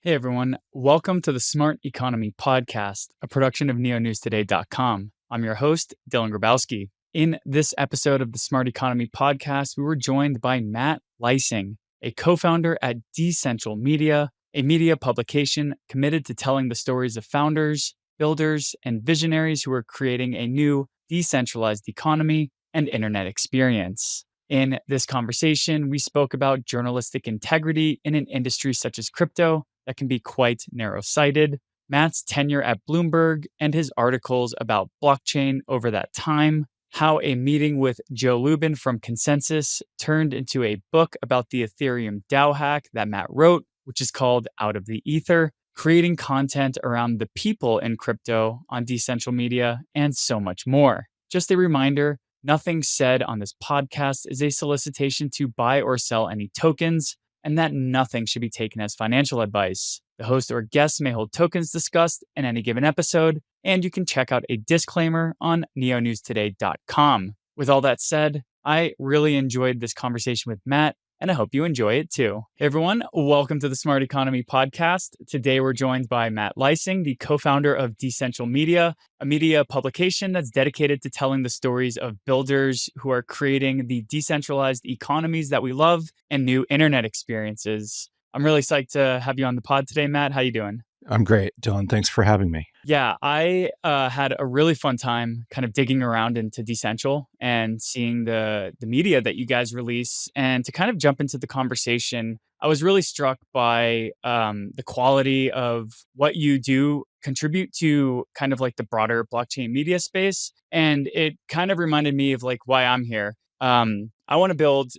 Hey everyone, welcome to the Smart Economy Podcast, a production of neonewstoday.com. I'm your host, Dylan Grabowski. In this episode of the Smart Economy Podcast, we were joined by Matt Leising, a co-founder at DeCential Media, a media publication committed to telling the stories of founders, builders, and visionaries who are creating a new decentralized economy and internet experience. In this conversation, we spoke about journalistic integrity in an industry such as crypto that can be quite narrow-sighted, Matt's tenure at Bloomberg and his articles about blockchain over that time, how a meeting with Joe Lubin from Consensus turned into a book about the Ethereum DAO hack that Matt wrote, which is called Out of the Ether, creating content around the people in crypto on DeCential Media, and so much more. Just a reminder, nothing said on this podcast is a solicitation to buy or sell any tokens, and that nothing should be taken as financial advice. The host or guest may hold tokens discussed in any given episode, and you can check out a disclaimer on neonewstoday.com. With all that said, I really enjoyed this conversation with Matt, and I hope you enjoy it too. Hey everyone, welcome to the Smart Economy Podcast. Today we're joined by Matt Leising, the co-founder of DeCential Media, a media publication that's dedicated to telling the stories of builders who are creating the decentralized economies that we love and new internet experiences. I'm really psyched to have you on the pod today, Matt. How you doing? I'm great, Dylan. Thanks for having me. Yeah, I had a really fun time kind of digging around into Decential and seeing the media that you guys release. And to kind of jump into the conversation, I was really struck by the quality of what you do contribute to kind of like the broader blockchain media space. And it kind of reminded me of like why I'm here. I want to build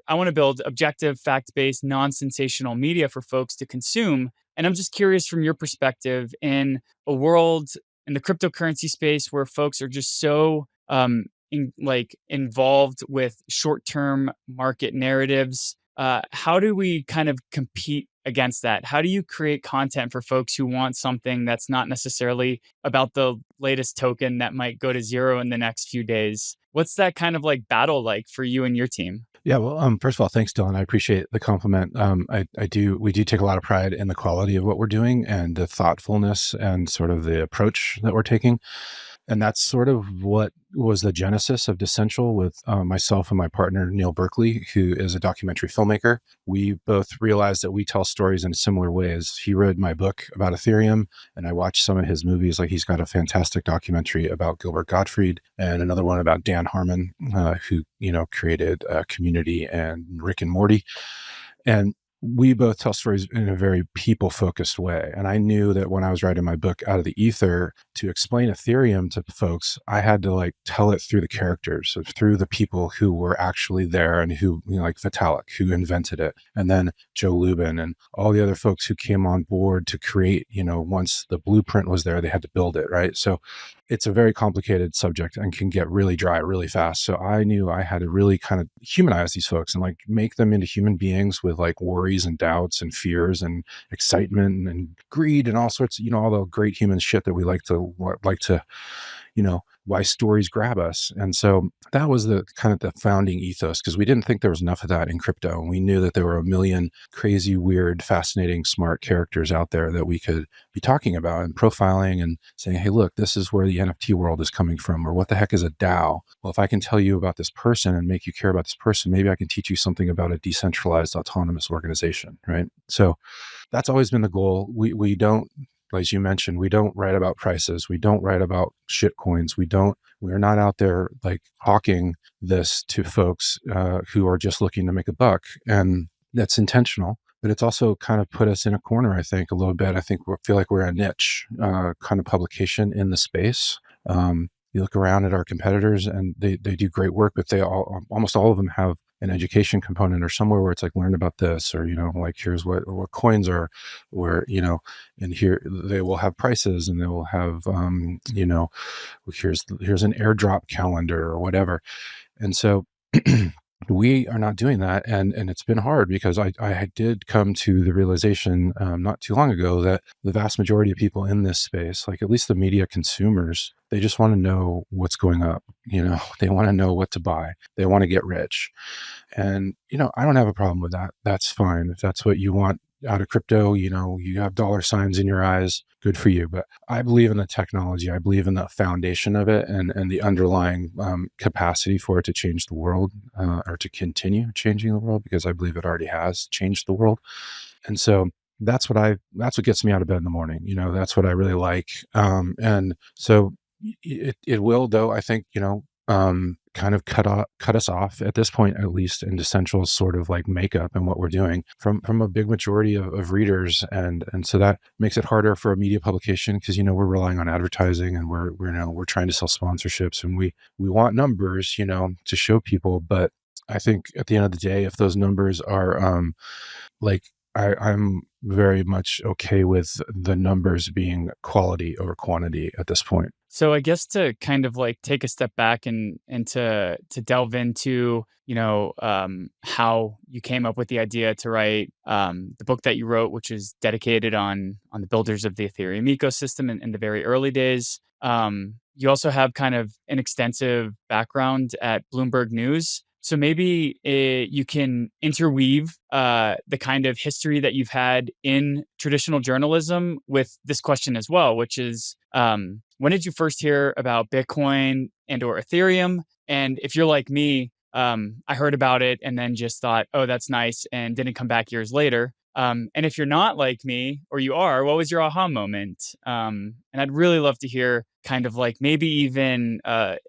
I want to build objective, fact-based, non-sensational media for folks to consume. And I'm just curious from your perspective in a world in the cryptocurrency space where folks are just so involved with short-term market narratives. How do we kind of compete against that? How do you create content for folks who want something that's not necessarily about the latest token that might go to zero in the next few days? What's that kind of like battle like for you and your team? Yeah, well, first of all, thanks, Dylan. I appreciate the compliment. We do take a lot of pride in the quality of what we're doing and the thoughtfulness and sort of the approach that we're taking. And that's sort of what was the genesis of DeCential with myself and my partner, Neil Berkeley, who is a documentary filmmaker. We both realized that we tell stories in similar ways. He read my book about Ethereum, and I watched some of his movies. Like he's got a fantastic documentary about Gilbert Gottfried and another one about Dan Harmon, who created Community and Rick and Morty. And we both tell stories in a very people-focused way. And I knew that when I was writing my book Out of the Ether, to explain Ethereum to folks, I had to like tell it through the characters, through the people who were actually there and who, like Vitalik, who invented it, and then Joe Lubin and all the other folks who came on board to create, once the blueprint was there, they had to build it, right? So it's a very complicated subject and can get really dry really fast. So I knew I had to really kind of humanize these folks and like make them into human beings with like worries and doubts and fears and excitement and greed and all sorts, all the great human shit that we like to, why stories grab us. And so that was the kind of the founding ethos, because we didn't think there was enough of that in crypto. And we knew that there were a million crazy, weird, fascinating, smart characters out there that we could be talking about and profiling and saying, hey, look, this is where the NFT world is coming from, or what the heck is a DAO? Well, if I can tell you about this person and make you care about this person, maybe I can teach you something about a decentralized autonomous organization, right? So that's always been the goal. We don't, as you mentioned, we don't write about prices. We don't write about shit coins. We're not out there like hawking this to folks who are just looking to make a buck. And that's intentional, but it's also kind of put us in a corner, I think, a little bit. I think we feel like we're a niche kind of publication in the space. You look around at our competitors and they do great work, but almost all of them have an education component or somewhere where it's like, learn about this, or, like, here's what coins are, where, and here they will have prices and they will have, here's an airdrop calendar or whatever. And so we are not doing that. And it's been hard because I did come to the realization not too long ago that the vast majority of people in this space, like at least the media consumers, they just want to know what's going up. They want to know what to buy. They want to get rich. And, I don't have a problem with that. That's fine. If that's what you want, out of crypto, you have dollar signs in your eyes, good for you. But I believe in the technology. I believe in the foundation of it and the underlying capacity for it to change the world or to continue changing the world, because I believe it already has changed the world. And so that's what gets me out of bed in the morning. That's what I really like. And so it will, though, I think, kind of cut us off at this point, at least in DeCential's sort of like makeup and what we're doing from a big majority of readers. And so that makes it harder for a media publication, because, we're relying on advertising, and we're trying to sell sponsorships, and we want numbers, to show people. But I think at the end of the day, if those numbers are, like, I'm very much okay with the numbers being quality over quantity at this point. So I guess to kind of like take a step back and to delve into how you came up with the idea to write the book that you wrote, which is dedicated on the builders of the Ethereum ecosystem in the very early days. You also have kind of an extensive background at Bloomberg News. So maybe you can interweave the kind of history that you've had in traditional journalism with this question as well, which is, when did you first hear about Bitcoin and or Ethereum? And if you're like me, I heard about it and then just thought, oh, that's nice, and didn't come back years later. And if you're not like me, or you are, what was your aha moment? And I'd really love to hear kind of like maybe even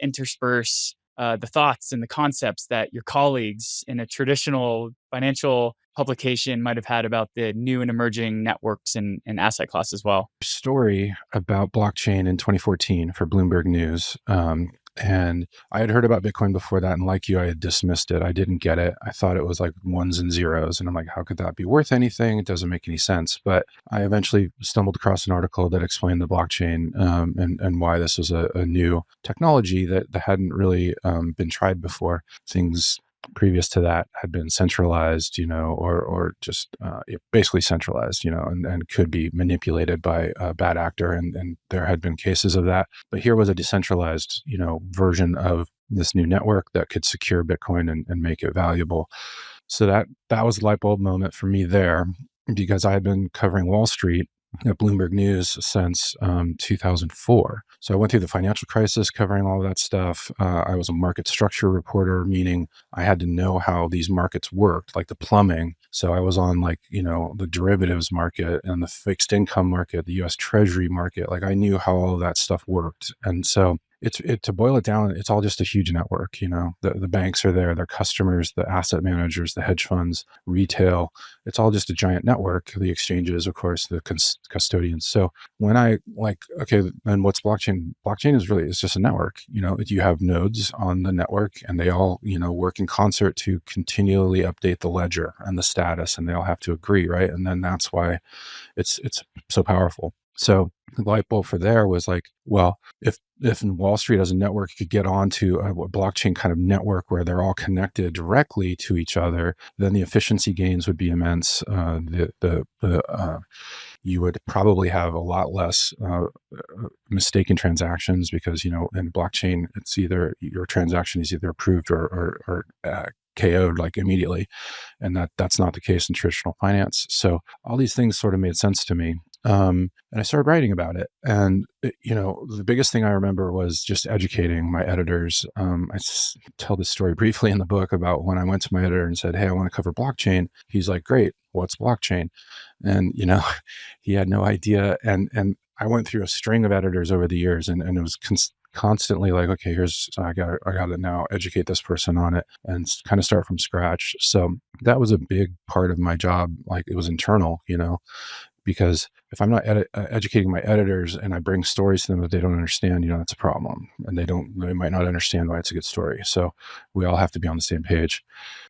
intersperse the thoughts and the concepts that your colleagues in a traditional financial publication might have had about the new and emerging networks and asset class as well. Story about blockchain in 2014 for Bloomberg News. And I had heard about Bitcoin before that. And like you, I had dismissed it. I didn't get it. I thought it was like ones and zeros. And I'm like, how could that be worth anything? It doesn't make any sense. But I eventually stumbled across an article that explained the blockchain and why this was a new technology that hadn't really been tried before. Things previous to that had been centralized, or just basically centralized, and could be manipulated by a bad actor. And there had been cases of that. But here was a decentralized, version of this new network that could secure Bitcoin and make it valuable. So that was a light bulb moment for me there, because I had been covering Wall Street at Bloomberg News since 2004. So I went through the financial crisis covering all of that stuff. I was a market structure reporter, meaning I had to know how these markets worked, like the plumbing. So I was on the derivatives market and the fixed income market, the US Treasury market. Like I knew how all of that stuff worked. And so to boil it down, it's all just a huge network. The banks are there, their customers, the asset managers, the hedge funds, retail. It's all just a giant network. The exchanges, of course, the custodians. So when okay, then what's blockchain? Blockchain it's just a network. You have nodes on the network, and they all, work in concert to continually update the ledger and the status, and they all have to agree, right? And then that's why it's so powerful. So the light bulb for there was like, well, if Wall Street as a network could get onto a blockchain kind of network where they're all connected directly to each other, then the efficiency gains would be immense. You would probably have a lot less mistaken transactions, because in blockchain, it's either your transaction is either approved or KO'd like immediately, and that's not the case in traditional finance. So all these things sort of made sense to me. And I started writing about it. And, the biggest thing I remember was just educating my editors. I tell this story briefly in the book about when I went to my editor and said, hey, I want to cover blockchain. He's like, great, what's blockchain? And, he had no idea. And I went through a string of editors over the years, and it was constantly like, okay, I got to now educate this person on it and kind of start from scratch. So that was a big part of my job. Like it was internal, because if I'm not educating my editors and I bring stories to them that they don't understand, that's a problem. And they might not understand why it's a good story. So we all have to be on the same page.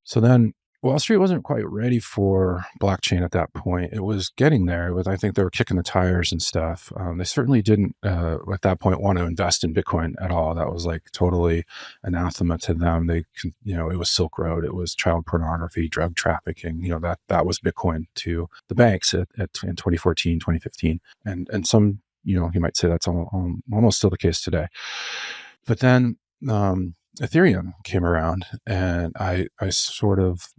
So then Wall Street wasn't quite ready for blockchain at that point. It was getting there. I think they were kicking the tires and stuff. They certainly didn't, at that point, want to invest in Bitcoin at all. That was like totally anathema to them. It was Silk Road. It was child pornography, drug trafficking. That was Bitcoin to the banks in 2014, 2015. And some, you might say that's almost still the case today. But then, Ethereum came around, and I sort of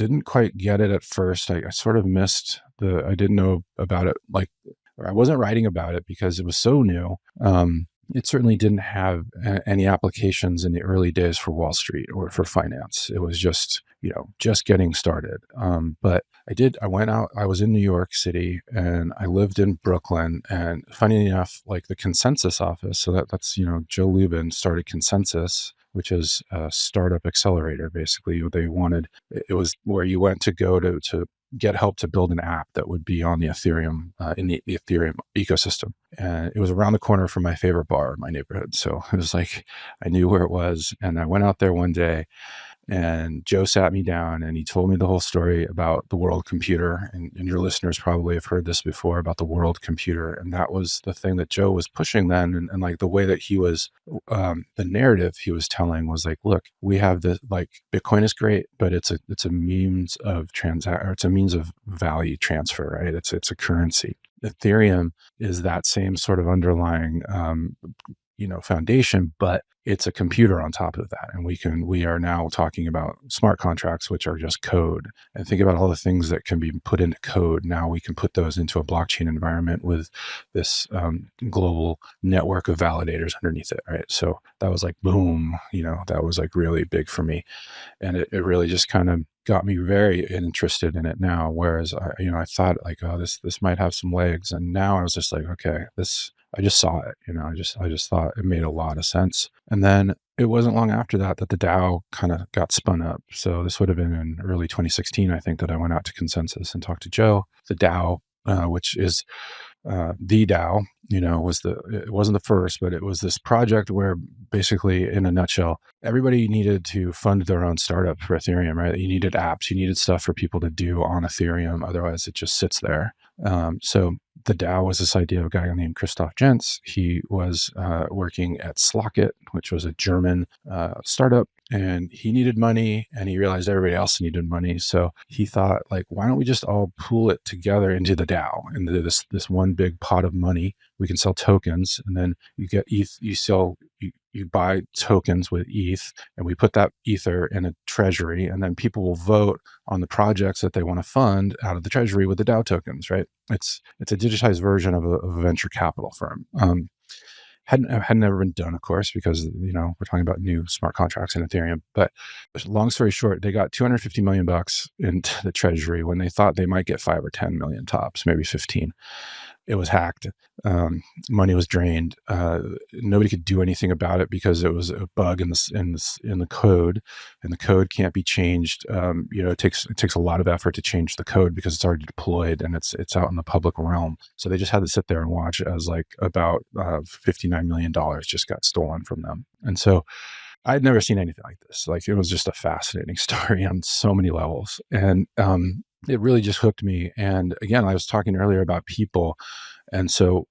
didn't quite get it at first. I sort of missed I didn't know about it, or I wasn't writing about it because it was so new. It certainly didn't have any applications in the early days for Wall Street or for finance. It was just, just getting started. But I went out, I was in New York City and I lived in Brooklyn, and funny enough, like the Consensus office, so that's, Joe Lubin started Consensus, which is a startup accelerator. Basically, it was where you went to go to get help to build an app that would be on the Ethereum, in the Ethereum ecosystem. And it was around the corner from my favorite bar in my neighborhood. So it was like, I knew where it was. And I went out there one day, and Joe sat me down and he told me the whole story about the world computer. And your listeners probably have heard this before about the world computer. And that was the thing that Joe was pushing then. And like the way that he was, the narrative he was telling was like, look, we have this, like, Bitcoin is great, but it's a means of it's a means of value transfer, right? It's a currency. Ethereum is that same sort of underlying, foundation, but it's a computer on top of that. And we are now talking about smart contracts, which are just code. And think about all the things that can be put into code. Now we can put those into a blockchain environment with this global network of validators underneath it, right? So that was like, boom, that was like really big for me. And it really just kind of got me very interested in it now. Whereas I thought like, oh, this might have some legs. And now I was just like, okay, I just saw it, I just thought it made a lot of sense. And then it wasn't long after that the DAO kind of got spun up. So this would have been in early 2016, I think, that I went out to Consensus and talked to Joe. The DAO, which is the DAO, it wasn't the first, but it was this project where basically, in a nutshell, everybody needed to fund their own startup for Ethereum, right? You needed apps, you needed stuff for people to do on Ethereum. Otherwise, it just sits there. So the DAO was this idea of a guy named Christoph Jentz. He was working at Slockit, which was a German startup, and he needed money, and he realized everybody else needed money. So he thought, like, why don't we just all pool it together into the DAO, into this one big pot of money? We can sell tokens, and then you get ETH. You buy tokens with ETH, and we put that Ether in a treasury, and then people will vote on the projects that they want to fund out of the treasury with the DAO tokens, right? It's a digitized version of a venture capital firm. Had never been done, of course, because we're talking about new smart contracts in Ethereum. But long story short, they got $250 million into the treasury when they thought they might get 5 or 10 million tops, maybe 15. It was hacked. Money was drained. Nobody could do anything about it because it was a bug in the code, and the code can't be changed. It takes a lot of effort to change the code because it's already deployed and it's out in the public realm. So they just had to sit there and watch as like about $59 million just got stolen from them. And so I'd never seen anything like this. Like, it was just a fascinating story on so many levels. And it really just hooked me. And again, I was talking earlier about people. And so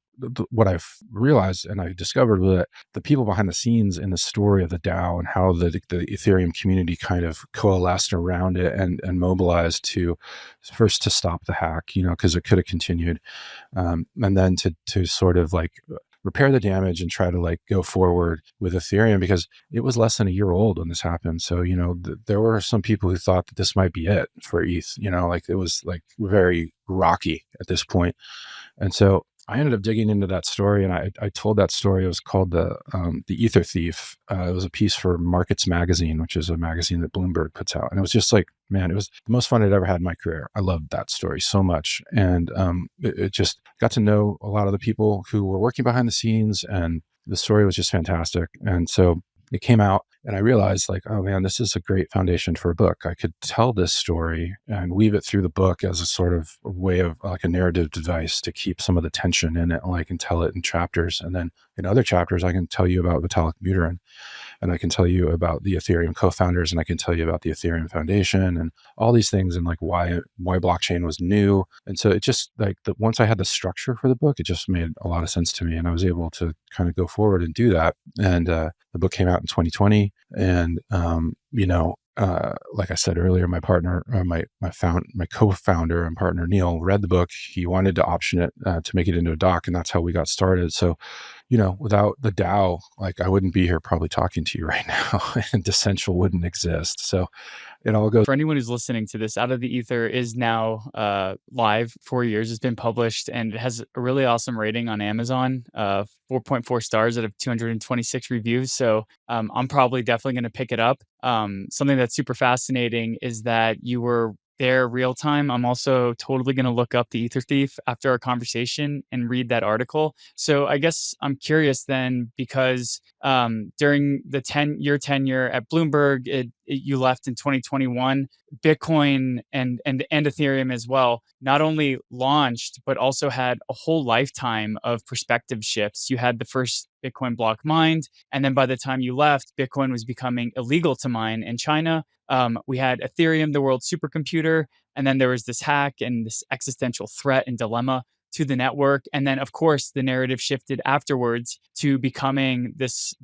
what I've realized and I discovered was that the people behind the scenes in the story of the DAO and how the Ethereum community kind of coalesced around it and mobilized to stop the hack, because it could have continued. And then to sort of like repair the damage and try to like go forward with Ethereum, because it was less than a year old when this happened. So, there were some people who thought that this might be it for ETH, like it was like very rocky at this point. And so I ended up digging into that story, and I told that story. It was called the Ether Thief. It was a piece for Markets Magazine, which is a magazine that Bloomberg puts out. And it was just like, man, it was the most fun I'd ever had in my career. I loved that story so much. And it just got to know a lot of the people who were working behind the scenes, and the story was just fantastic. And so it came out, and I realized, like, oh man, this is a great foundation for a book. I could tell this story and weave it through the book as a sort of way of like a narrative device to keep some of the tension in it. I can tell it in chapters, and then in other chapters, I can tell you about Vitalik Buterin, and I can tell you about the Ethereum co-founders, and I can tell you about the Ethereum Foundation and all these things, and like why blockchain was new. And so it just like once I had the structure for the book, it just made a lot of sense to me, and I was able to kind of go forward and do that. And the book came out in 2020, and like I said earlier, my partner, my co-founder and partner Neil read the book. He wanted to option it to make it into a doc, and that's how we got started. So without the DAO, like I wouldn't be here probably talking to you right now, and DeCential wouldn't exist. So it all goes. For anyone who's listening to this, Out of the Ether is now live 4 years. It's been published and it has a really awesome rating on Amazon, 4.4 stars out of 226 reviews. So I'm probably definitely going to pick it up. Something that's super fascinating is that you were there real time. I'm also totally going to look up the Ether Thief after our conversation and read that article. So I guess I'm curious then, because during your tenure at Bloomberg, you left in 2021. Bitcoin and Ethereum as well not only launched but also had a whole lifetime of perspective shifts. You had the first Bitcoin block mined, and then by the time you left, Bitcoin was becoming illegal to mine in China. We had Ethereum, the world supercomputer, and then there was this hack and this existential threat and dilemma to the network. And then, of course, the narrative shifted afterwards to becoming this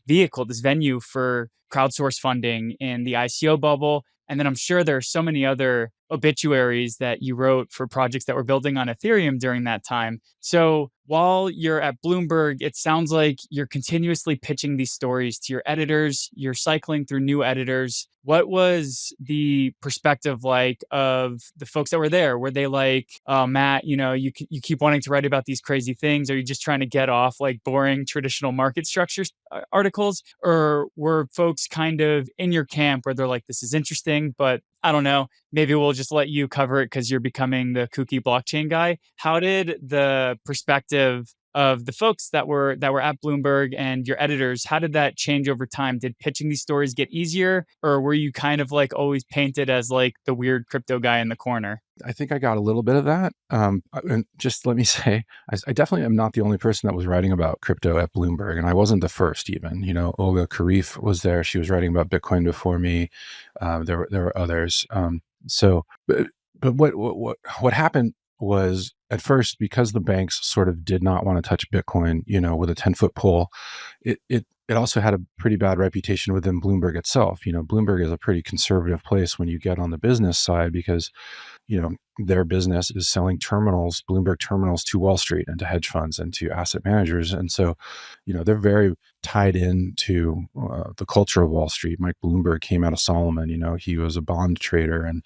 vehicle, this venue for crowdsource funding in the ICO bubble. And then I'm sure there are so many other obituaries that you wrote for projects that were building on Ethereum during that time. So while you're at Bloomberg, it sounds like you're continuously pitching these stories to your editors. You're cycling through new editors. What was the perspective like of the folks that were there? Were they like, "Oh, Matt, you keep wanting to write about these crazy things"? Are you just trying to get off like boring traditional market structures articles? Or were folks kind of in your camp where they're like, "This is interesting, but I don't know, maybe we'll just let you cover it because you're becoming the kooky blockchain guy"? How did the perspective of the folks that were at Bloomberg and your editors, how did that change over time? Did pitching these stories get easier, or were you kind of like always painted as like the weird crypto guy in the corner? I think I got a little bit of that. And just let me say, I definitely am not the only person that was writing about crypto at Bloomberg, and I wasn't the first even. Olga Karif was there. She was writing about Bitcoin before me. There were others. But what happened was, at first, because the banks sort of did not want to touch Bitcoin, with a 10-foot pole, it also had a pretty bad reputation within Bloomberg itself. Bloomberg is a pretty conservative place when you get on the business side, because their business is selling terminals, Bloomberg terminals, to Wall Street and to hedge funds and to asset managers. And so, they're very tied into the culture of Wall Street. Mike Bloomberg came out of Solomon. He was a bond trader, and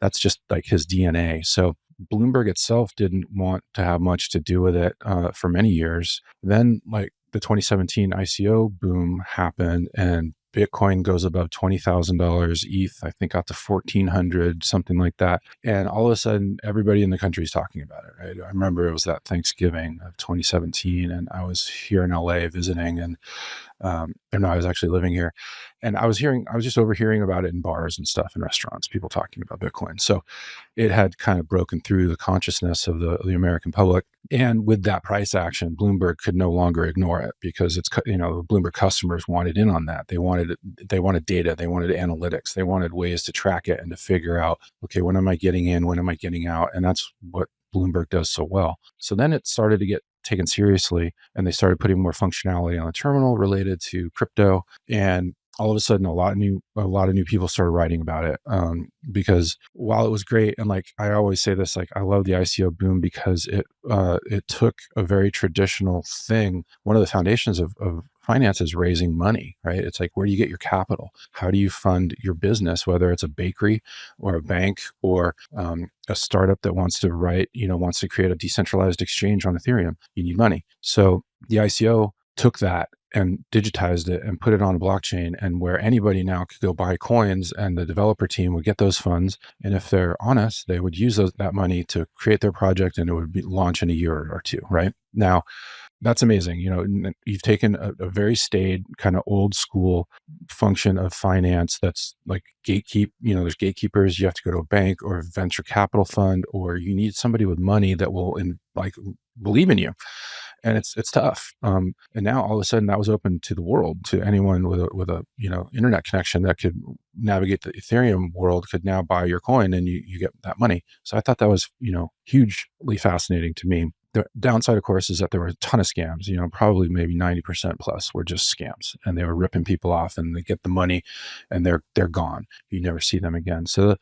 that's just like his DNA. So Bloomberg itself didn't want to have much to do with it for many years. Then, like, the 2017 ICO boom happened, and Bitcoin goes above $20,000. ETH, I think, got to 1,400, something like that. And all of a sudden, everybody in the country is talking about it, right? I remember it was that Thanksgiving of 2017, and I was here in LA visiting, and no, I was actually living here. And I was just overhearing about it in bars and stuff, in restaurants, people talking about Bitcoin. So it had kind of broken through the consciousness of the American public. And with that price action, Bloomberg could no longer ignore it, because the Bloomberg customers wanted in on that. They wanted data, they wanted analytics, they wanted ways to track it and to figure out, okay, when am I getting in, when am I getting out? And that's what Bloomberg does so well. So then it started to get taken seriously, and they started putting more functionality on the terminal related to crypto. And all of a sudden, a lot of new people started writing about it, because while it was great, and like I always say this, like I love the ICO boom because it took a very traditional thing. One of the foundations of finance is raising money, right? It's like, where do you get your capital? How do you fund your business, whether it's a bakery or a bank or a startup that wants to create a decentralized exchange on Ethereum? You need money. So the ICO took that and digitized it and put it on a blockchain, and where anybody now could go buy coins, and the developer team would get those funds. And if they're honest, they would use that money to create their project, and it would be launch in a year or two, right? Now, that's amazing. You've taken a very staid, kind of old school function of finance that's like there's gatekeepers. You have to go to a bank or a venture capital fund, or you need somebody with money that will believe in you. And it's tough. And now all of a sudden that was open to the world, to anyone with a internet connection that could navigate the Ethereum world could now buy your coin, and you get that money. So I thought that was, hugely fascinating to me. The downside, of course, is that there were a ton of scams, probably maybe 90% plus were just scams, and they were ripping people off, and they get the money and they're gone. You never see them again. So,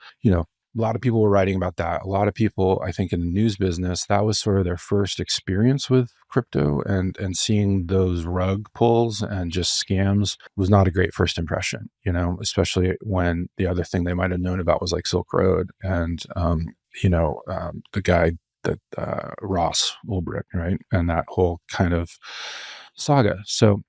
a lot of people were writing about that. A lot of people, I think, in the news business, that was sort of their first experience with crypto, and seeing those rug pulls and just scams was not a great first impression, especially when the other thing they might have known about was like Silk Road and, the guy that Ross Ulbricht, right? And that whole kind of saga. So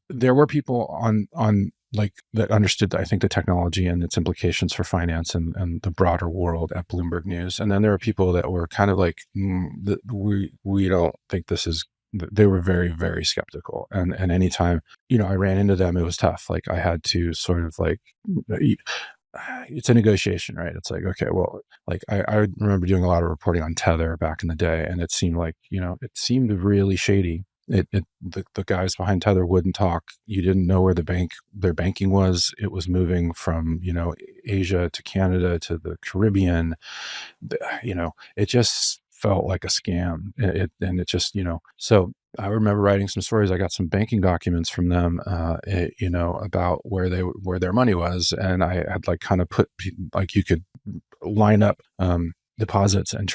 there were people on like that understood, I think, the technology and its implications for finance and the broader world at Bloomberg News. And then there were people that were kind of like, we don't think this is. They were very, very skeptical. And anytime, I ran into them, it was tough. Like I had to sort of like, it's a negotiation, right? It's like, okay, well, like I remember doing a lot of reporting on Tether back in the day, and it seemed like, it seemed really shady. The guys behind Tether wouldn't talk. You didn't know where their banking was. It was moving from, Asia to Canada to the Caribbean. It just felt like a scam. And it just, so I remember writing some stories. I got some banking documents from them, about where their money was. And I had like kind of put, like you could line up, deposits and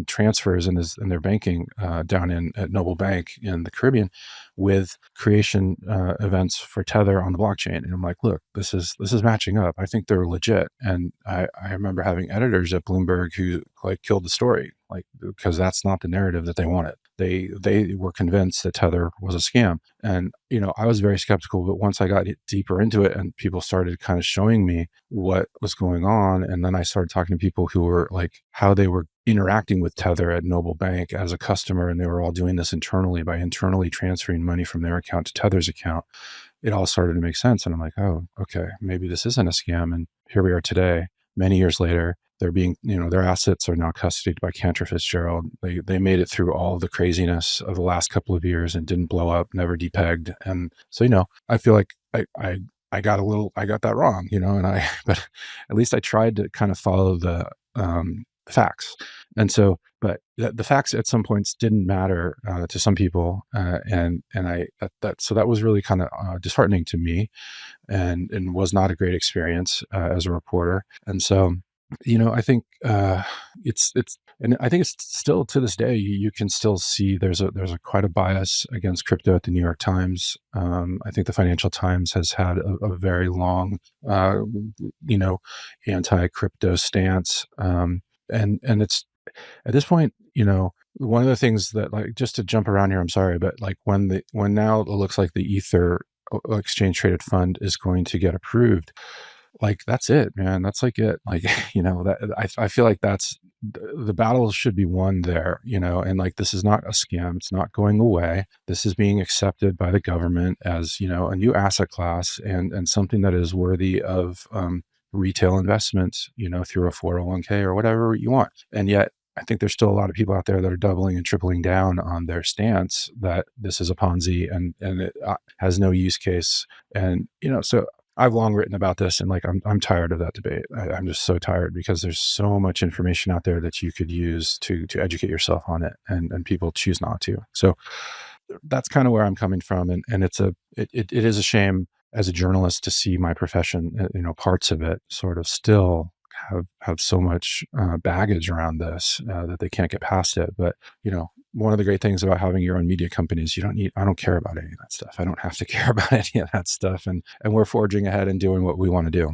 transfers in their banking down at Noble Bank in the Caribbean with creation events for Tether on the blockchain. And I'm like, look, this is matching up. I think they're legit. And I remember having editors at Bloomberg who like killed the story, like, because that's not the narrative that they wanted. They were convinced that Tether was a scam. And, I was very skeptical, but once I got deeper into it and people started kind of showing me what was going on, and then I started talking to people who were like, how they were interacting with Tether at Noble Bank as a customer, and they were all doing this internally by internally transferring money from their account to Tether's account. It all started to make sense. And I'm like, oh, okay, maybe this isn't a scam. And here we are today, many years later. They're being, their assets are now custodied by Cantor Fitzgerald. They made it through all the craziness of the last couple of years and didn't blow up, never depegged. And so, I feel like I got that wrong, but at least I tried to kind of follow the facts. And so, but the facts at some points didn't matter to some people, so that was really kind of disheartening to me, and was not a great experience as a reporter. And so, I think and I think it's still to this day, you can still see there's a quite a bias against crypto at the New York Times. I think the Financial Times has had a very long, anti-crypto stance. And it's at this point, one of the things that, like, just to jump around here, I'm sorry, but like when now it looks like the Ether exchange traded fund is going to get approved, like that's it, man. That's like it. Like, that I feel like that's the battle should be won there, and like, this is not a scam. It's not going away. This is being accepted by the government as, a new asset class and something that is worthy of retail investments, through a 401k or whatever you want. And yet, I think there's still a lot of people out there that are doubling and tripling down on their stance that this is a Ponzi and it has no use case. And, so I've long written about this, and like, I'm tired of that debate. I'm just so tired, because there's so much information out there that you could use to educate yourself on it, and people choose not to. So that's kind of where I'm coming from. And it is a shame as a journalist to see my profession, parts of it sort of still have so much baggage around this that they can't get past it. But, one of the great things about having your own media company is I don't care about any of that stuff. I don't have to care about any of that stuff. And we're forging ahead and doing what we want to do.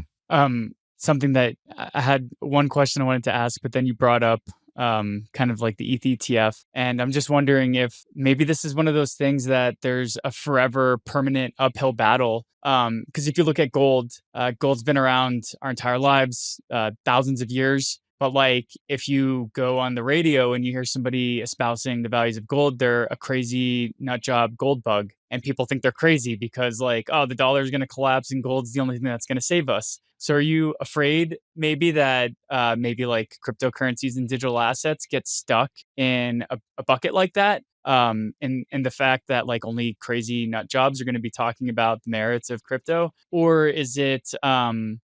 Something that I had one question I wanted to ask, but then you brought up kind of like the ETH ETF. And I'm just wondering if maybe this is one of those things that there's a forever permanent uphill battle. Because if you look at gold, gold's been around our entire lives, thousands of years. But like, if you go on the radio and you hear somebody espousing the values of gold, they're a crazy nut job gold bug. And people think they're crazy because, like, oh, the dollar is going to collapse and gold's the only thing that's going to save us. So are you afraid maybe that maybe like cryptocurrencies and digital assets get stuck in a bucket like that? And the fact that like only crazy nut jobs are going to be talking about the merits of crypto? Or is it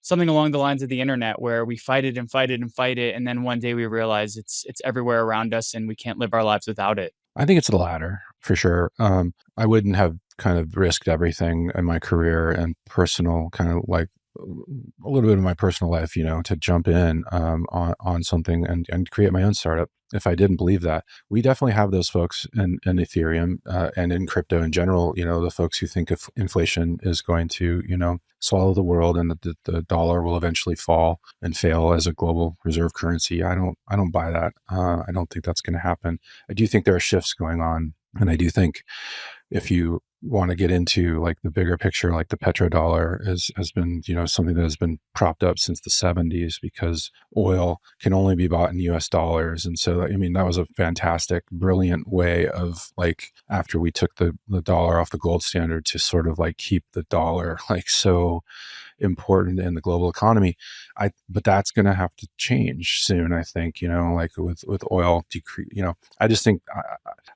something along the lines of the internet, where we fight it and fight it and fight it, and then one day we realize it's everywhere around us and we can't live our lives without it? I think it's the latter for sure. I wouldn't have kind of risked everything in my career and personal kind of like a little bit of my personal life, to jump in on something and create my own startup if I didn't believe that. We definitely have those folks in Ethereum and in crypto in general, the folks who think if inflation is going to, swallow the world and that the dollar will eventually fall and fail as a global reserve currency. I don't buy that. I don't think that's going to happen. I do think there are shifts going on. And I do think if you want to get into like the bigger picture, like the petrodollar has been, something that has been propped up since the 70s because oil can only be bought in US dollars. And so, that was a fantastic, brilliant way of like, after we took the dollar off the gold standard to sort of like keep the dollar like so important in the global economy. But that's going to have to change soon, I think, like with oil decrease, I just think,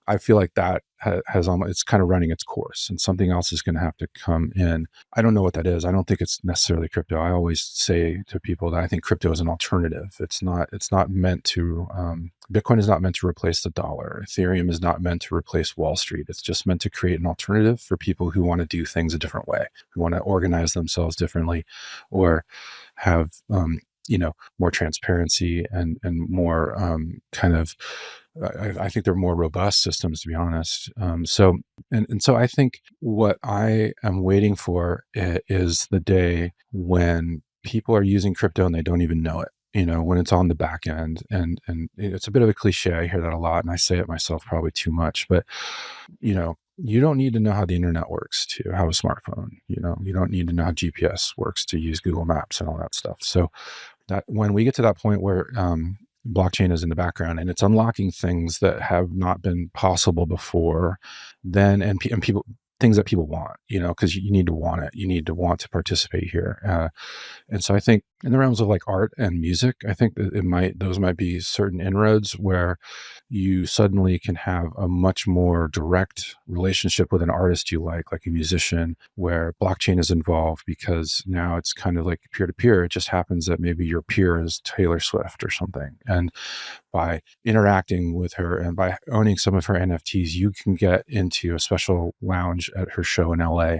I feel like that has almost, it's kind of running its course and something else is going to have to come in. I don't know what that is. I don't think it's necessarily crypto. I always say to people that I think crypto is an alternative. It's not meant to, Bitcoin is not meant to replace the dollar. Ethereum is not meant to replace Wall Street. It's just meant to create an alternative for people who want to do things a different way, who want to organize themselves differently or have, more transparency and more kind of, I think they're more robust systems, to be honest. So I think what I am waiting for is the day when people are using crypto and they don't even know it. When it's on the back end, and it's a bit of a cliche. I hear that a lot, and I say it myself probably too much. But you don't need to know how the internet works to have a smartphone. You don't need to know how GPS works to use Google Maps and all that stuff. So that when we get to that point where blockchain is in the background and it's unlocking things that have not been possible before, then and people things that people want, because you need to want it. You need to want to participate here. And so I think in the realms of like art and music, I think that those might be certain inroads where you suddenly can have a much more direct relationship with an artist you like a musician, where blockchain is involved because now it's kind of like peer to peer. It just happens that maybe your peer is Taylor Swift or something. And by interacting with her and by owning some of her NFTs, you can get into a special lounge at her show in LA,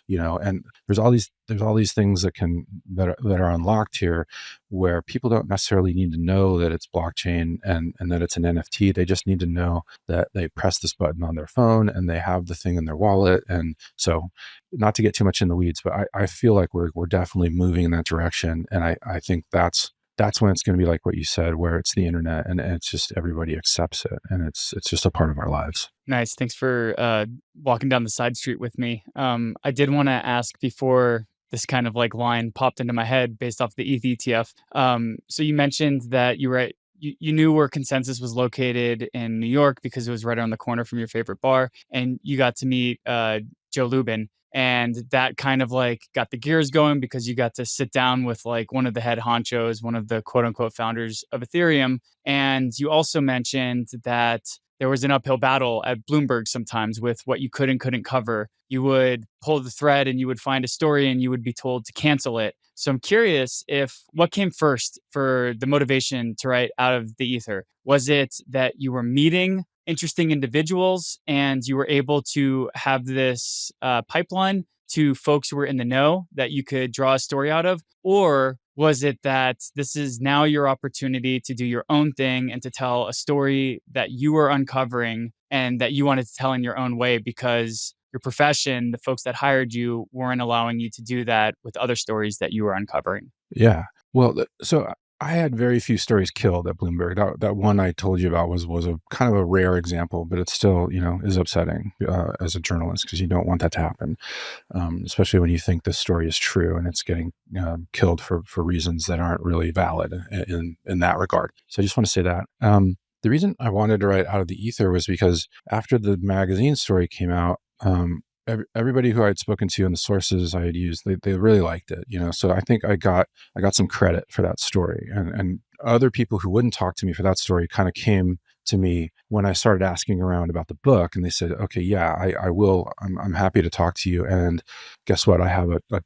and there's all these things that are unlocked here where people don't necessarily need to know that it's blockchain and that it's an NFT. They just need to know that they press this button on their phone and they have the thing in their wallet. And so not to get too much in the weeds, but I feel like we're definitely moving in that direction. And I think that's when it's going to be like what you said, where it's the internet and it's just everybody accepts it and it's just a part of our lives. Nice. Thanks for walking down the side street with me. I did want to ask before this kind of like line popped into my head based off the ETH ETF. So you mentioned that you knew where Consensus was located in New York because it was right around the corner from your favorite bar, and you got to meet Joe Lubin. And that kind of like got the gears going because you got to sit down with like one of the head honchos, one of the quote unquote founders of Ethereum. And you also mentioned that there was an uphill battle at Bloomberg sometimes with what you could and couldn't cover. You would pull the thread and you would find a story and you would be told to cancel it. So I'm curious if what came first for the motivation to write Out of the Ether? Was it that you were meeting interesting individuals and you were able to have this pipeline to folks who were in the know that you could draw a story out of? Or was it that this is now your opportunity to do your own thing and to tell a story that you were uncovering and that you wanted to tell in your own way because your profession, the folks that hired you, weren't allowing you to do that with other stories that you were uncovering? Yeah. Well, so I had very few stories killed at Bloomberg. That one I told you about was a kind of a rare example, but it still, is upsetting as a journalist because you don't want that to happen, especially when you think this story is true and it's getting killed for reasons that aren't really valid in that regard. So I just want to say that. The reason I wanted to write Out of the Ether was because after the magazine story came out, everybody who I'd spoken to and the sources I had used, they really liked it, So I think I got some credit for that story, and other people who wouldn't talk to me for that story kind of came to me when I started asking around about the book, and they said, "Okay, yeah, I will. I'm happy to talk to you." And guess what? I have a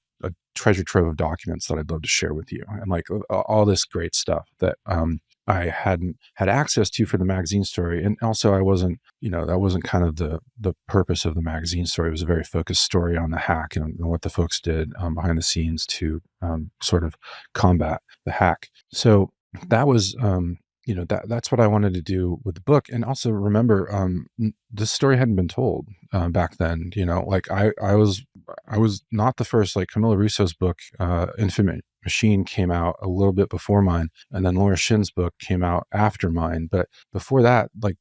treasure trove of documents that I'd love to share with you, and like all this great stuff that I hadn't had access to for the magazine story. And also I wasn't, that wasn't kind of the purpose of the magazine story. It was a very focused story on the hack and what the folks did behind the scenes to sort of combat the hack. So that was, that's what I wanted to do with the book. And also remember, this story hadn't been told back then. Like I was not the first. Like Camilla Russo's book, Infinite Machine, came out a little bit before mine, and then Laura Shin's book came out after mine. But before that, like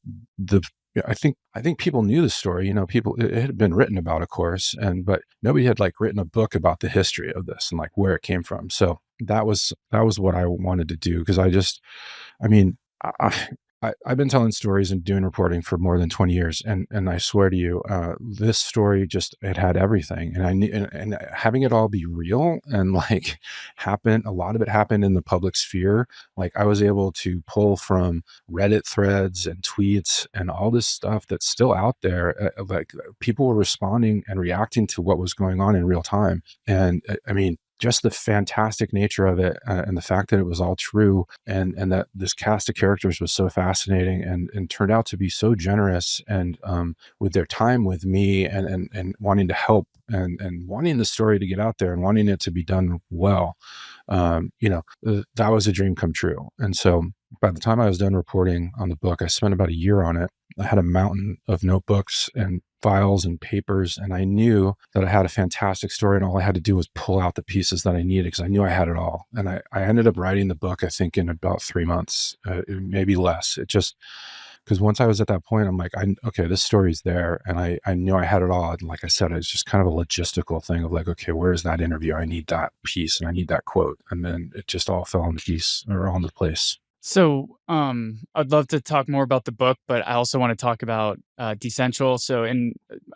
I think people knew the story. It had been written about, of course, but nobody had like written a book about the history of this and like where it came from. So that was what I wanted to do, because I mean, I've been telling stories and doing reporting for more than 20 years. And I swear to you, this story it had everything. And I knew, and having it all be real and like a lot of it happened in the public sphere. Like I was able to pull from Reddit threads and tweets and all this stuff that's still out there. Like people were responding and reacting to what was going on in real time. And I mean, just the fantastic nature of it, and the fact that it was all true, and that this cast of characters was so fascinating and turned out to be so generous and with their time with me and wanting to help and wanting the story to get out there and wanting it to be done well. That was a dream come true. And so by the time I was done reporting on the book, I spent about a year on it. I had a mountain of notebooks and files and papers, and I knew that I had a fantastic story, and all I had to do was pull out the pieces that I needed, because I knew I had it all. And I ended up writing the book, I think, in about 3 months, maybe less. It just, because once I was at that point, I'm like, okay, this story's there, and I knew I had it all. And like I said, it's just kind of a logistical thing of like, okay, where's that interview? I need that piece, and I need that quote, and then it just all fell into place. So, I'd love to talk more about the book, but I also want to talk about DeCential. So,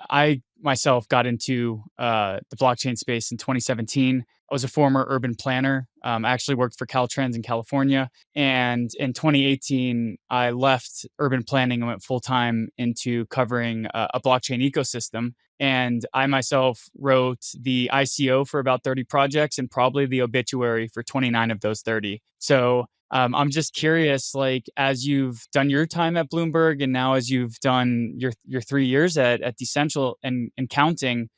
I myself got into the blockchain space in 2017. I was a former urban planner. I actually worked for Caltrans in California. And in 2018, I left urban planning and went full time into covering a blockchain ecosystem. And I myself wrote the ICO for about 30 projects and probably the obituary for 29 of those 30. So, I'm just curious, like, as you've done your time at Bloomberg and now as you've done your 3 years at DeCential and counting,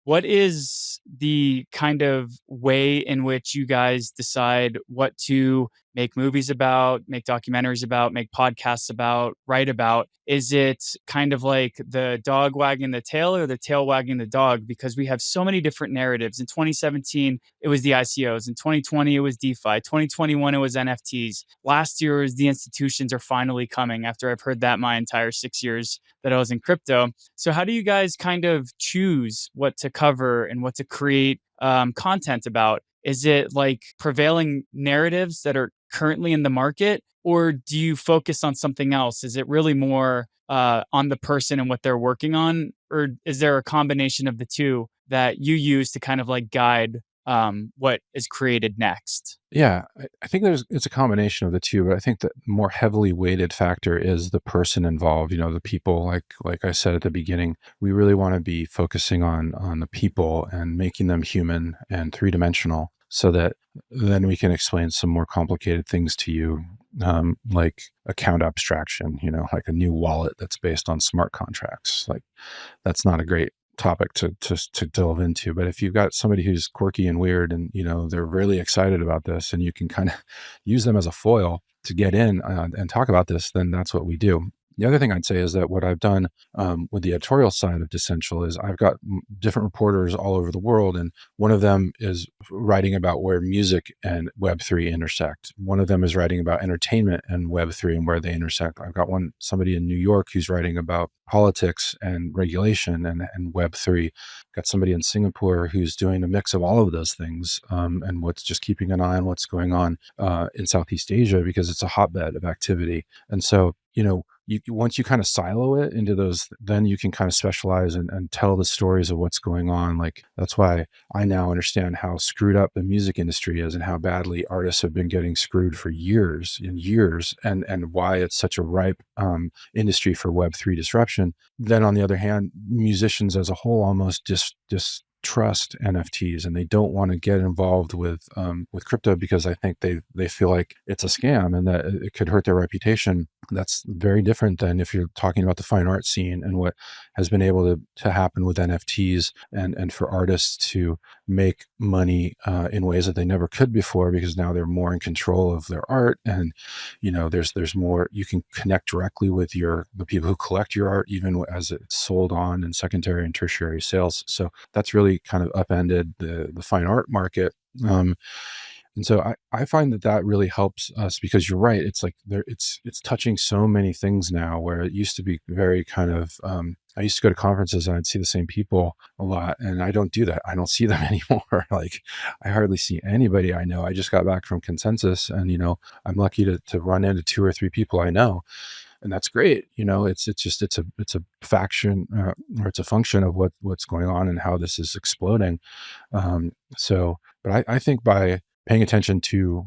what is the kind of way in which you guys decide what to make movies about, make documentaries about, make podcasts about, write about? Is it kind of like the dog wagging the tail or the tail wagging the dog? Because we have so many different narratives. In 2017, it was the ICOs. In 2020, it was DeFi. 2021, it was NFTs. Last year, it was the institutions are finally coming, after I've heard that my entire 6 years that I was in crypto. So how do you guys kind of choose what to cover and what to create content about? Is it like prevailing narratives that are currently in the market, or do you focus on something else? Is it really more on the person and what they're working on, or is there a combination of the two that you use to kind of like guide what is created next? Yeah, I think it's a combination of the two, but I think the more heavily weighted factor is the person involved. The people, like I said at the beginning, we really want to be focusing on the people and making them human and three-dimensional, so that then we can explain some more complicated things to you, like account abstraction, like a new wallet that's based on smart contracts. Like that's not a great topic to delve into, but if you've got somebody who's quirky and weird and they're really excited about this, and you can kind of use them as a foil to get in and talk about this, then that's what we do. The other thing I'd say is that what I've done with the editorial side of DeCential is I've got different reporters all over the world, and one of them is writing about where music and Web3 intersect. One of them is writing about entertainment and Web3 and where they intersect. I've got somebody in New York who's writing about politics and regulation and Web3. Got somebody in Singapore who's doing a mix of all of those things, and what's just keeping an eye on what's going on in Southeast Asia, because it's a hotbed of activity. And so, once you kind of silo it into those, then you can kind of specialize and tell the stories of what's going on. Like that's why I now understand how screwed up the music industry is and how badly artists have been getting screwed for years and years, and why it's such a ripe industry for Web3 disruption. Then on the other hand, musicians as a whole almost just trust NFTs and they don't want to get involved with crypto because I think they feel like it's a scam and that it could hurt their reputation. That's very different than if you're talking about the fine art scene and what has been able to happen with NFTs and for artists to make money in ways that they never could before because now they're more in control of their art. And there's more, you can connect directly with the people who collect your art even as it's sold on in secondary and tertiary sales. So that's really kind of upended the fine art market. And so I find that really helps us because you're right. It's like it's touching so many things now where it used to be very kind of, I used to go to conferences and I'd see the same people a lot, and I don't do that. I don't see them anymore. Like I hardly see anybody I know. I just got back from Consensus and, I'm lucky to run into 2 or 3 people I know. And that's great. It's a faction or it's a function of what's going on and how this is exploding. But I think by paying attention to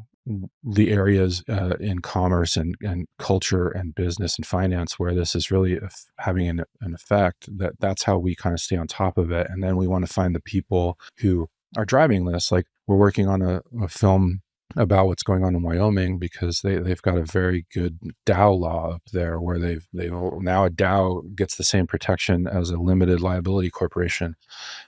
the areas in commerce and culture and business and finance where this is really having an effect, that's how we kind of stay on top of it. And then we want to find the people who are driving this. Like we're working on a film about what's going on in Wyoming because they've got a very good DAO law up there where they've now a DAO gets the same protection as a limited liability corporation,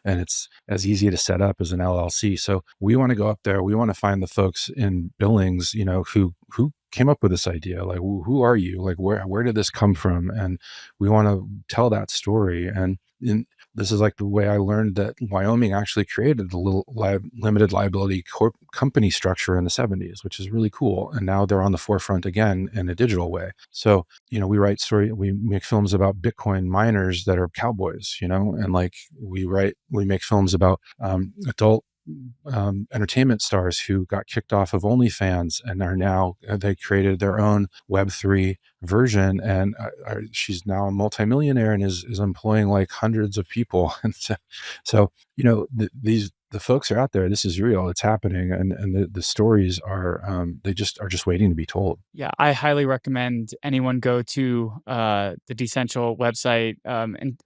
and it's as easy to set up as an LLC. So we want to go up there. We want to find the folks in Billings, who came up with this idea. Like, who are you? Like, where did this come from? And we want to tell that story. And this is like the way I learned that Wyoming actually created the little limited liability company structure in the 70s, which is really cool. And now they're on the forefront again in a digital way. So, we we make films about Bitcoin miners that are cowboys, and like we make films about adult entertainment stars who got kicked off of OnlyFans and are now, they created their own Web3 version, and she's now a multimillionaire and is employing like hundreds of people. And so the folks are out there. This is real. It's happening, and the stories are they just are just waiting to be told. Yeah, I highly recommend anyone go to the DeCential website.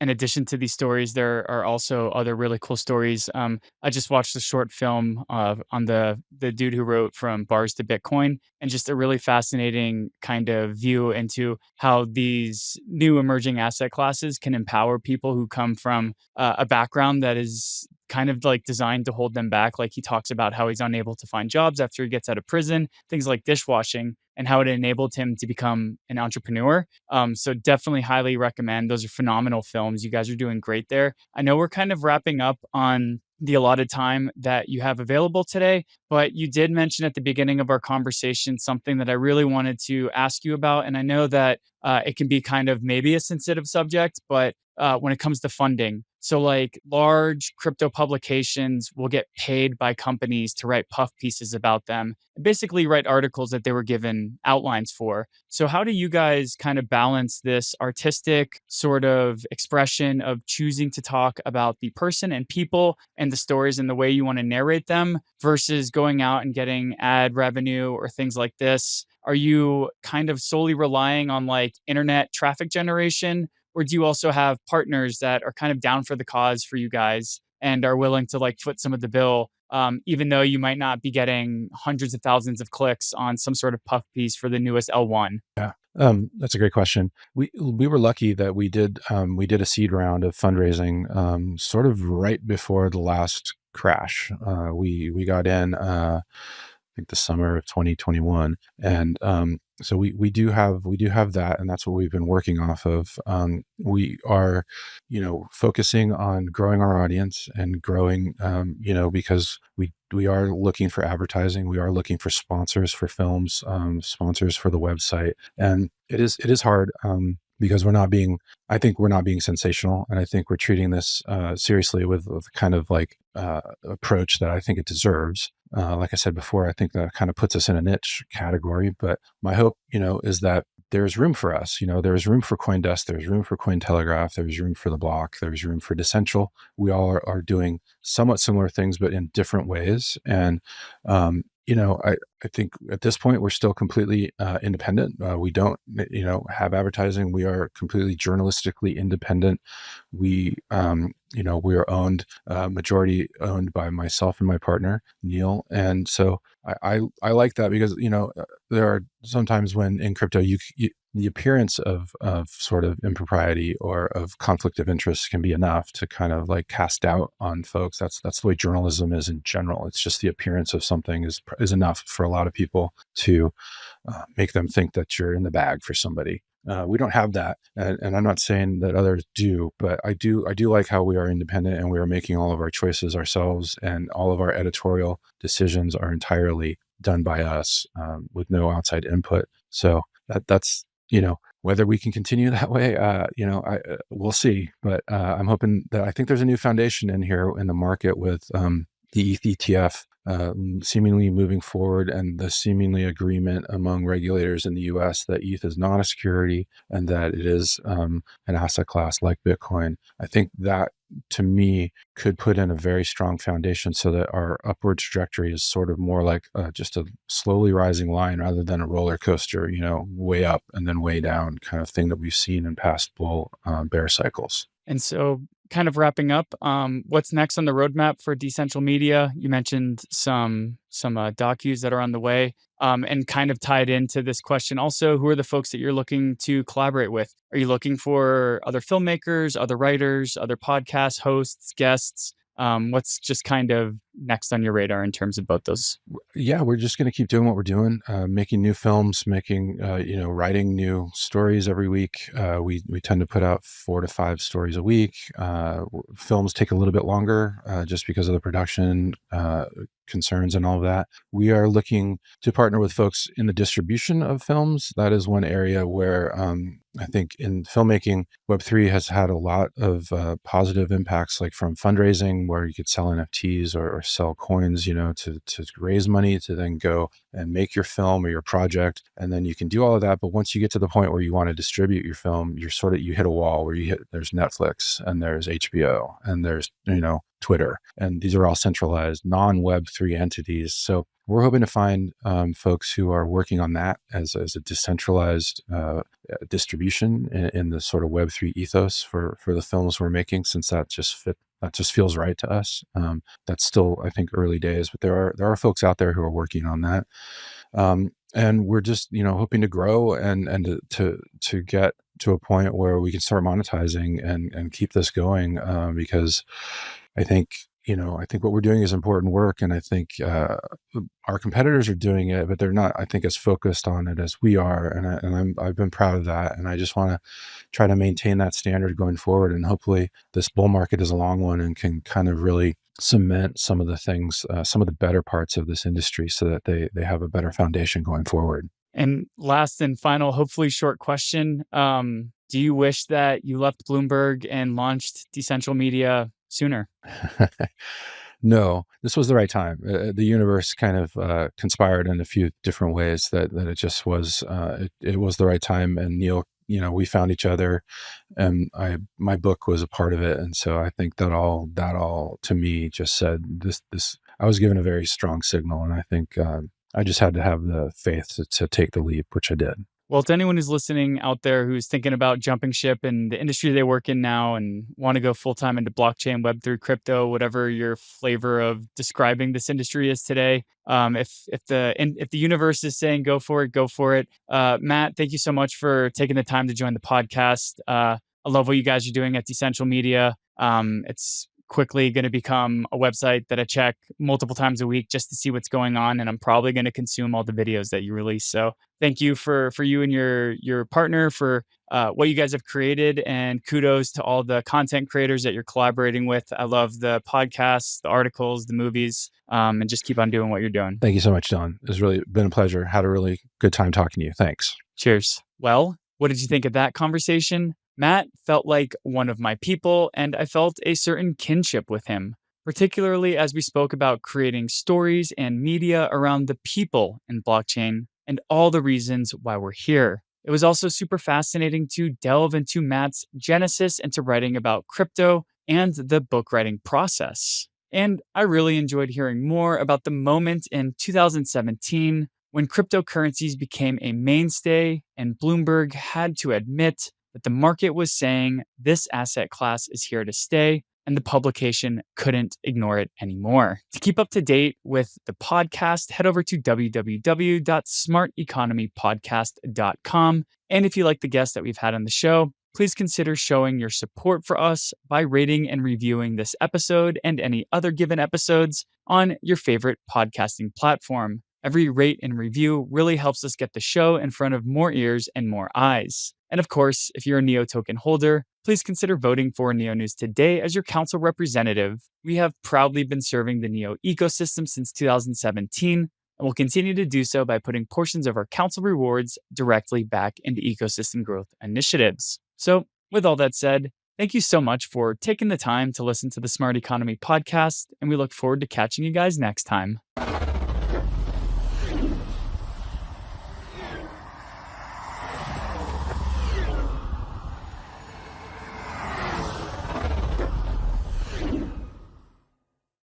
In addition to these stories, there are also other really cool stories. I just watched a short film on the dude who wrote From Bars to Bitcoin, and just a really fascinating kind of view into how these new emerging asset classes can empower people who come from a background that is kind of like designed to hold them back. Like he talks about how he's unable to find jobs after he gets out of prison, things like dishwashing, and how it enabled him to become an entrepreneur. So definitely highly recommend. Those are phenomenal films. You guys are doing great there. I know we're kind of wrapping up on the allotted time that you have available today, but you did mention at the beginning of our conversation something that I really wanted to ask you about. And I know that it can be kind of maybe a sensitive subject, but when it comes to funding. So like large crypto publications will get paid by companies to write puff pieces about them and basically write articles that they were given outlines for. So how do you guys kind of balance this artistic sort of expression of choosing to talk about the person and people and the stories and the way you want to narrate them versus going out and getting ad revenue or things like this? Are you kind of solely relying on like internet traffic generation? Or do you also have partners that are kind of down for the cause for you guys and are willing to like foot some of the bill, even though you might not be getting hundreds of thousands of clicks on some sort of puff piece for the newest L1? Yeah. That's a great question. We were lucky that we did a seed round of fundraising sort of right before the last crash. We got in I think the summer of 2021, and so we do have that, and that's what we've been working off of. We are, focusing on growing our audience and growing, because we are looking for advertising. We are looking for sponsors for films, sponsors for the website, and it is hard. Because I think we're not being sensational, and I think we're treating this seriously with kind of like approach that I think it deserves. Like I said before, I think that kind of puts us in a niche category. But my hope, is that there's room for us. There's room for CoinDesk, there's room for Cointelegraph, there's room for The Block, there's room for DeCential. We all are doing somewhat similar things, but in different ways. And I think at this point we're still completely independent. We don't, have advertising. We are completely journalistically independent. We are owned, majority owned by myself and my partner Neil, and so I like that because there are sometimes when in crypto the appearance of sort of impropriety or of conflict of interest can be enough to kind of like cast doubt on folks. That's the way journalism is in general. It's just the appearance of something is enough for a lot of people to make them think that you're in the bag for somebody. We don't have that, and I'm not saying that others do, but I do like how we are independent and we are making all of our choices ourselves, and all of our editorial decisions are entirely done by us with no outside input. So that's whether we can continue that way, we'll see. But I'm hoping that I think there's a new foundation in here in the market with the ETH ETF seemingly moving forward, and the seemingly agreement among regulators in the US that ETH is not a security and that it is an asset class like Bitcoin. I think that, to me, could put in a very strong foundation so that our upward trajectory is sort of more like just a slowly rising line rather than a roller coaster, way up and then way down kind of thing that we've seen in past bear cycles. And so, kind of wrapping up, what's next on the roadmap for DeCential Media? You mentioned some docus that are on the way, and kind of tied into this question also, who are the folks that you're looking to collaborate with? Are you looking for other filmmakers, other writers, other podcast hosts, guests? What's just kind of next on your radar in terms of both those? Yeah, we're just going to keep doing what we're doing, making new films, making, writing new stories every week. We tend to put out 4 to 5 stories a week. Films take a little bit longer just because of the production concerns and all of that. We are looking to partner with folks in the distribution of films. That is one area where I think in filmmaking, Web3 has had a lot of positive impacts, like from fundraising, where you could sell NFTs or sell coins, to raise money to then go and make your film or your project. And then you can do all of that. But once you get to the point where you want to distribute your film, you hit a wall where there's Netflix and there's HBO and there's, Twitter. And these are all centralized non-Web3 entities. So we're hoping to find folks who are working on that as a decentralized distribution in the sort of Web3 ethos for the films we're making, since that just feels right to us. That's still, I think, early days, but there are folks out there who are working on that. And we're just, hoping to grow and to get to a point where we can start monetizing and keep this going, because I think what we're doing is important work, and I think our competitors are doing it, but they're not, I think, as focused on it as we are, and I've been proud of that, and I just want to try to maintain that standard going forward, and hopefully this bull market is a long one and can kind of really cement some of the things, some of the better parts of this industry, so that they have a better foundation going forward. And last and final, hopefully short question. Do you wish that you left Bloomberg and launched DeCential Media sooner? No, this was the right time. The universe kind of conspired in a few different ways that it just was, it was the right time. And Neil, we found each other, and my book was a part of it. And so I think that all to me just said this, I was given a very strong signal. And I think I just had to have the faith to take the leap, which I did. Well, to anyone who's listening out there who's thinking about jumping ship in the industry they work in now and want to go full-time into blockchain, Web3, crypto, whatever your flavor of describing this industry is today, if the universe is saying go for it, go for it. Matt, thank you so much for taking the time to join the podcast. I love what you guys are doing at DeCential Media. It's quickly going to become a website that I check multiple times a week just to see what's going on, and I'm probably going to consume all the videos that you release. So thank you for you and your partner for what you guys have created, and kudos to all the content creators that you're collaborating with. I love the podcasts, the articles, the movies, and just keep on doing what you're doing. Thank you so much, Don. It's really been a pleasure. Had a really good time talking to you. Thanks. Cheers. Well, what did you think of that conversation? Matt felt like one of my people, and I felt a certain kinship with him, particularly as we spoke about creating stories and media around the people in blockchain and all the reasons why we're here. It was also super fascinating to delve into Matt's genesis into writing about crypto and the book writing process. And I really enjoyed hearing more about the moment in 2017 when cryptocurrencies became a mainstay and Bloomberg had to admit that the market was saying this asset class is here to stay, and the publication couldn't ignore it anymore. To keep up to date with the podcast, head over to www.smarteconomypodcast.com. And if you like the guests that we've had on the show, please consider showing your support for us by rating and reviewing this episode and any other given episodes on your favorite podcasting platform. Every rate and review really helps us get the show in front of more ears and more eyes. And of course, if you're a NEO token holder, please consider voting for NEO News today as your council representative. We have proudly been serving the NEO ecosystem since 2017, and will continue to do so by putting portions of our council rewards directly back into ecosystem growth initiatives. So, with all that said, thank you so much for taking the time to listen to the Smart Economy podcast, and we look forward to catching you guys next time.